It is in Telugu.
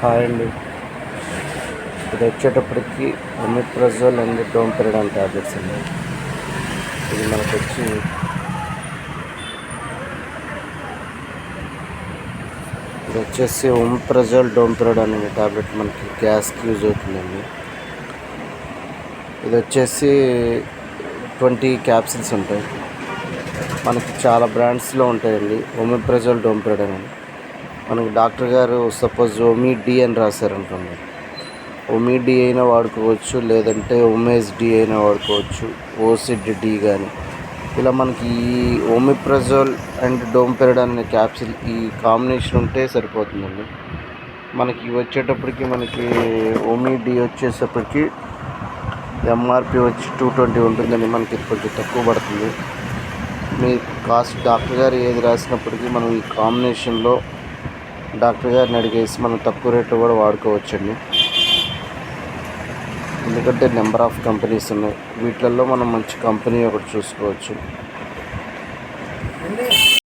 హాయ్ అండి. ఇది వచ్చేటప్పటికి ఒమిప్రజోల్ అండ్ డోమ్పెరడాన్ ట్యాబ్లెట్స్ అండి. ఇది మనకు వచ్చేసి ఒమిప్రజోల్ డోమ్పెరడాన్ అనే ట్యాబ్లెట్ మనకి గ్యాస్కి యూజ్ అవుతుందండి. ఇది వచ్చేసి 20 క్యాప్సిల్స్ ఉంటాయి. మనకి చాలా బ్రాండ్స్లో ఉంటాయండి. ఒమిప్రజోల్ డోమ్పెరడాన్ అని మనకి డాక్టర్ గారు సపోజ్ OMD అని రాశారనుకోండి, OMD అయినా వాడుకోవచ్చు, లేదంటే OMD అయినా వాడుకోవచ్చు, OCD కానీ. ఇలా మనకి ఈ ఒమిప్రజోల్ అండ్ డోమ్పెరడాన్ అనే క్యాప్సిల్ ఈ కాంబినేషన్ ఉంటే సరిపోతుందండి. మనకి వచ్చేటప్పటికి మనకి OMD వచ్చేటప్పటికి MRP వచ్చి 220 ఉంటుందండి. మనకి కొంచెం తక్కువ పడుతుంది. మీ కాస్ట్ డాక్టర్ గారు ఏది రాసినప్పటికీ మనం ఈ కాంబినేషన్లో డాక్టర్ గారిని అడిగేసి మనం తక్కువ రేట్లో కూడా వాడుకోవచ్చండి. ఎందుకంటే నెంబర్ ఆఫ్ కంపెనీస్ ఉన్నాయి. వీటిల్లో మనం మంచి కంపెనీ ఒకటి చూసుకోవచ్చు.